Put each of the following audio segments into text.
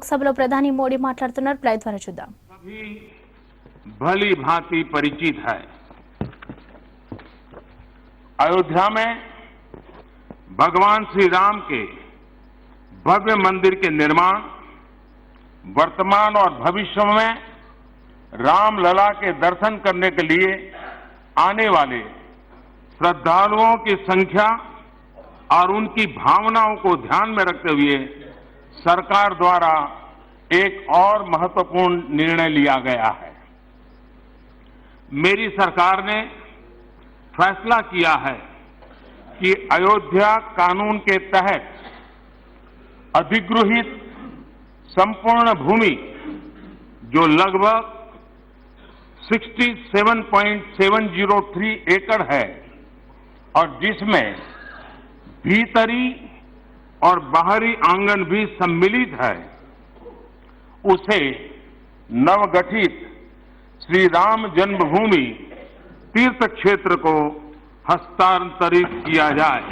లోక్సభలో ప్రధాని మోడీ మాట్లాడుతున్నారు. ప్లే ద్వారా చూద్దాం. भली भांति परिचित है। अयोध्या में भगवान श्री राम के भव्य मंदिर के निर्माण, वर्तमान और भविष्य में रामलला के दर्शन करने के लिए आने वाले श्रद्धालुओं की संख्या और उनकी भावनाओं को ध्यान में रखते हुए सरकार द्वारा एक और महत्वपूर्ण निर्णय लिया गया है। मेरी सरकार ने फैसला किया है कि अयोध्या कानून के तहत अधिगृहित संपूर्ण भूमि जो लगभग 67.703 एकड़ है और जिसमें भीतरी और बाहरी आंगन भी सम्मिलित है, उसे नवगठित श्री राम जन्मभूमि तीर्थ क्षेत्र को हस्तांतरित किया जाए।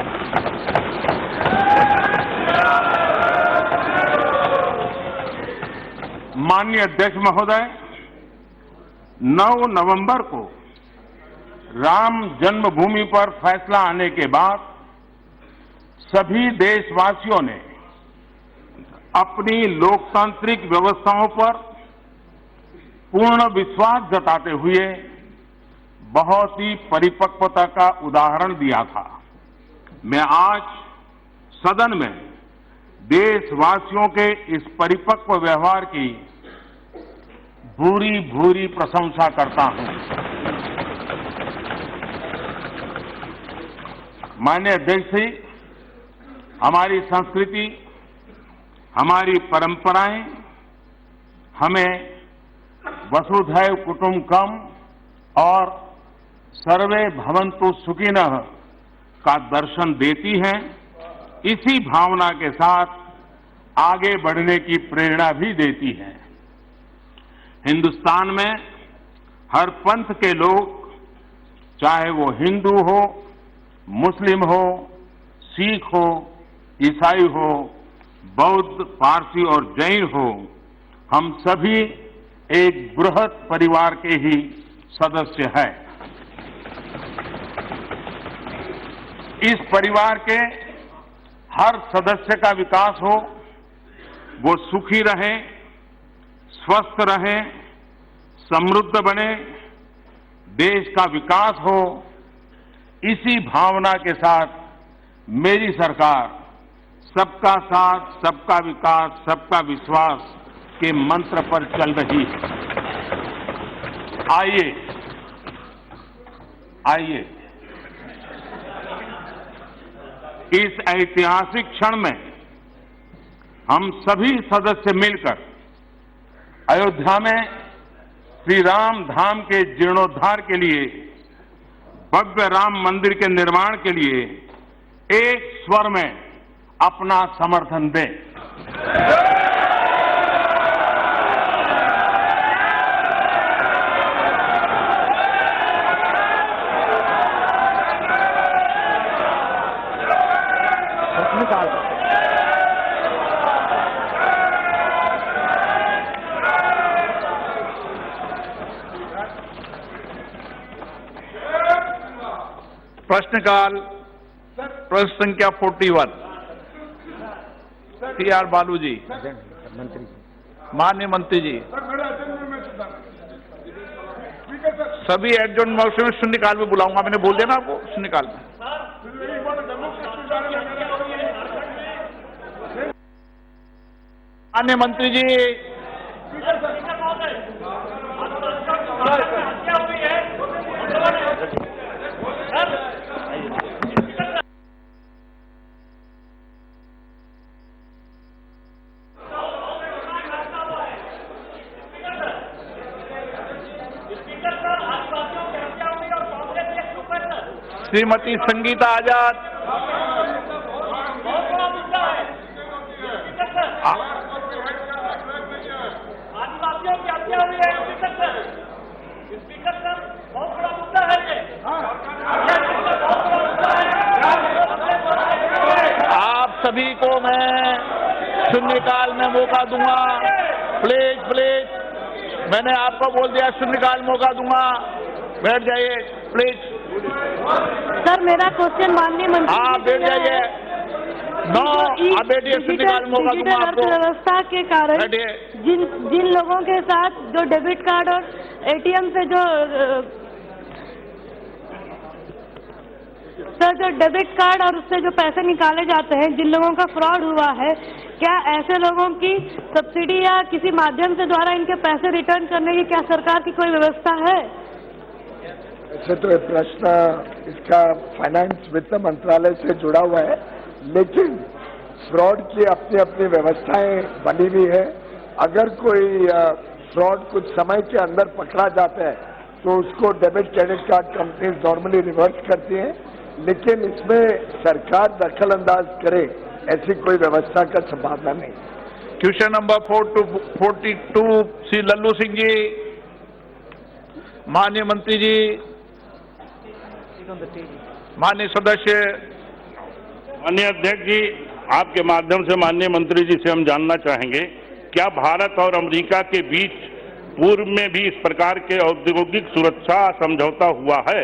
माननीय अध्यक्ष महोदय, 9 नवंबर को राम जन्मभूमि पर फैसला आने के बाद सभी देशवासियों ने अपनी लोकतांत्रिक व्यवस्थाओं पर पूर्ण विश्वास जताते हुए बहुत ही परिपक्वता का उदाहरण दिया था। मैं आज सदन में देशवासियों के इस परिपक्व व्यवहार की भूरी भूरी प्रशंसा करता हूं। माननीय अध्यक्ष जी, हमारी संस्कृति, हमारी परंपराएं हमें वसुधैव कुटुंबकम और सर्वे भवन्तु सुखिनः का दर्शन देती हैं। इसी भावना के साथ आगे बढ़ने की प्रेरणा भी देती हैं। हिंदुस्तान में हर पंथ के लोग, चाहे वो हिंदू हो, मुस्लिम हो, सिख हो, ईसाई हो, बौद्ध, पारसी और जैन हो, हम सभी एक बृहत परिवार के ही सदस्य हैं। इस परिवार के हर सदस्य का विकास हो, वो सुखी रहे, स्वस्थ रहे, समृद्ध बने, देश का विकास हो, इसी भावना के साथ मेरी सरकार सबका साथ, सबका विकास, सबका विश्वास के मंत्र पर चल रही है। आइए इस ऐतिहासिक क्षण में हम सभी सदस्य मिलकर अयोध्या में श्री राम धाम के जीर्णोद्धार के लिए, भव्य राम मंदिर के निर्माण के लिए एक स्वर में अपना समर्थन दें। प्रश्नकाल प्रश्न संख्या 41 टी.आर. बालू जी। माननीय मंत्री जी, सभी एडजॉर्न मोशन में शून्यकाल में बुलाऊंगा। मैंने बोल दिया ना आपको, शून्यकाल में। माननीय मंत्री जी, श्रीमती संगीता आजाद, आदिवासियों की हत्या हुई है। स्पीकर सर, बहुत बड़ा मुद्दा है ये। आप सभी को मैं शून्यकाल में मौका दूंगा। प्लीज प्लीज, मैंने आपको बोल दिया शून्यकाल मौका दूंगा, बैठ जाइए प्लीज। सर मेरा क्वेश्चन माननीय मंत्री हाँ बैठ जाइए। नो आप बैठिए, शून्यकाल मौका दूंगा आपको। अर्थव्यवस्था के कारण बैठिए। जिन लोगों के साथ जो डेबिट कार्ड और एटीएम से जो सर जो डेबिट कार्ड और उससे जो पैसे निकाले जाते हैं, जिन लोगों का फ्रॉड हुआ है, क्या ऐसे लोगों की सब्सिडी या किसी माध्यम से द्वारा इनके पैसे रिटर्न करने की क्या सरकार की कोई व्यवस्था है? ऐसे तो ये प्रश्न इसका फाइनेंस वित्त मंत्रालय से जुड़ा हुआ है, लेकिन फ्रॉड की अपनी अपनी व्यवस्थाएं बनी हुई है। अगर कोई फ्रॉड कुछ समय के अंदर पकड़ा जाता है तो उसको debit credit card companies normally reverse करती हैं, लेकिन इसमें सरकार दखल अंदाज करे ऐसी कोई व्यवस्था का संभावना नहीं। Question number 42 Shri Lallu Singh ji. माननीय मंत्री जी, माननीय सदस्य। माननीय अध्यक्ष जी, आपके माध्यम से माननीय मंत्री जी से हम जानना चाहेंगे, क्या भारत और अमेरिका के बीच पूर्व में भी इस प्रकार के औद्योगिक सुरक्षा समझौता हुआ है?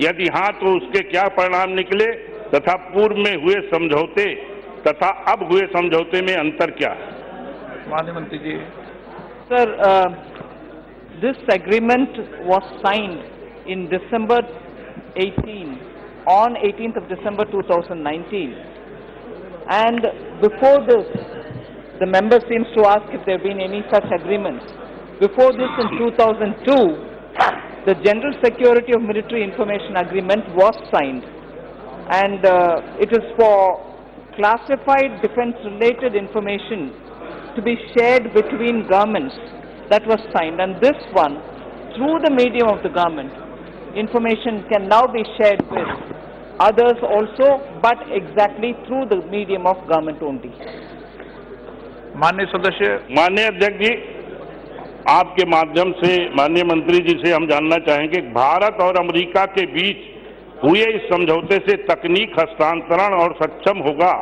यदि हाँ तो उसके क्या परिणाम निकले तथा पूर्व में हुए समझौते तथा अब हुए समझौते में अंतर क्या है? माननीय मंत्री जी। Sir, this agreement was signed in December 18, on 18th of December 2019. And before this, the member seems to ask if there have been any such agreements. Before this, in 2002, the General Security of Military Information Agreement was signed. And it is for classified defense-related information to be shared between governments that was signed. And this one, through the medium of the government, information can now be shared with others also, but exactly through the medium of government only. माननीय सदस्य। माननीय अध्यक्ष जी, आपके माध्यम से माननीय मंत्री जी से हम जानना चाहेंगे, भारत और अमेरिका के बीच हुए इस समझौते से तकनीक हस्तांतरण और सक्षम होगा,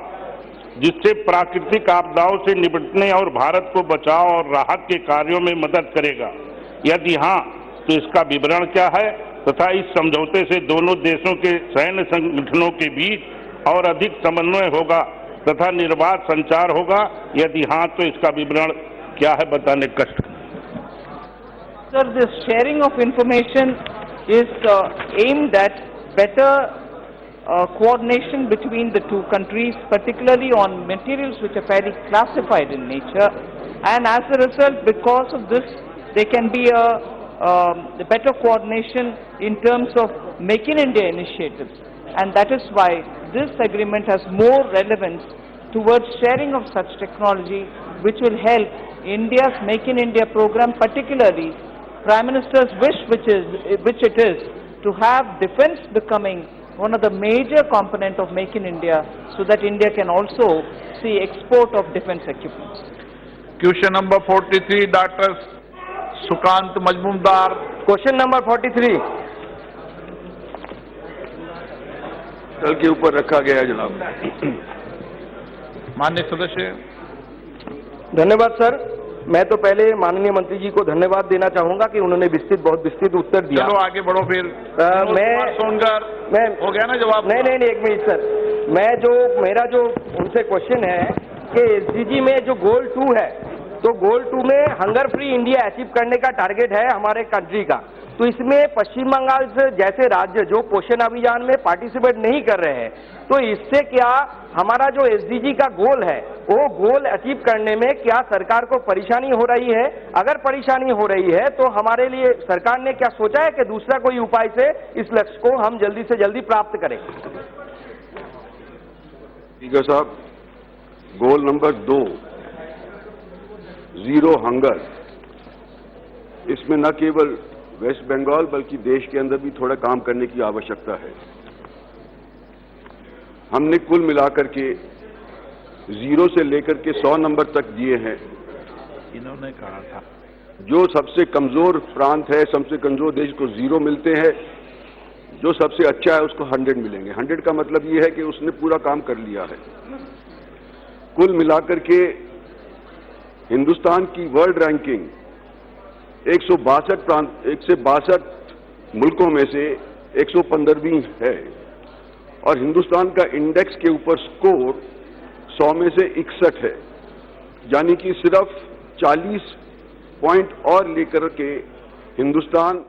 जिससे प्राकृतिक आपदाओं से निपटने और भारत को बचाव और राहत के कार्यों में मदद करेगा? यदि हाँ तो इसका विवरण क्या है तथा इस समझौते से दोनों देशों के सैन्य संगठनों के बीच और अधिक समन्वय होगा तथा निर्बाध संचार होगा? यदि हाँ तो इसका विवरण क्या है बताने कष्ट। Sir, this sharing of information is aimed at better coordination between the two countries, particularly on materials which are fairly classified in nature, and as a result, because of this, there can be a better coordination in terms of Make in India initiatives, and that is why this agreement has more relevance towards sharing of such technology, which will help India's Make in India program, particularly Prime Minister's wish, which it is to have defense becoming one of the major component of Make in India, so that India can also see export of defense equipments. Question number 43, Dr. Sukant Majmumdar. Question number 43 कल के ऊपर रखा गया है जनाब। माननीय सदस्य। धन्यवाद सर। मैं तो पहले माननीय मंत्री जी को धन्यवाद देना चाहूंगा कि उन्होंने बहुत विस्तृत उत्तर दिया। चलो आगे बढ़ो फिर। मैं हो गया ना जवाब? नहीं, एक मिनट सर। मेरा जो उनसे क्वेश्चन है कि एसडीजी में जो गोल 2 है, तो गोल 2 में हंगर फ्री इंडिया अचीव करने का टारगेट है हमारे कंट्री का, तो इसमें पश्चिम बंगाल से जैसे राज्य जो पोषण अभियान में पार्टिसिपेट नहीं कर रहे हैं, तो इससे क्या हमारा जो एसडीजी का गोल है वो गोल अचीव करने में क्या सरकार को परेशानी हो रही है? अगर परेशानी हो रही है तो हमारे लिए सरकार ने क्या सोचा है कि दूसरा कोई उपाय से इस लक्ष्य को हम जल्दी से जल्दी प्राप्त करें? स्पीकर साहब, गोल नंबर 2 जीरो हंगर, इसमें न केवल वेस्ट बंगाल बल्कि देश के अंदर भी थोड़ा काम करने की आवश्यकता है। हमने कुल मिलाकर के 0 से लेकर के 100 नंबर तक दिए हैं। इन्होंने कहा था जो सबसे कमजोर प्रांत है, सबसे कमजोर देश को 0 मिलते हैं, जो सबसे अच्छा है उसको 100 मिलेंगे। 100 का मतलब ये है कि उसने पूरा काम कर लिया है। कुल मिलाकर के हिंदुस्तान की वर्ल्ड रैंकिंग 162 मुल्कों में से 115वीं है और हिंदुस्तान का इंडेक्स के ऊपर स्कोर 100 में से 61 है, यानी कि सिर्फ 40 पॉइंट और लेकर के हिंदुस्तान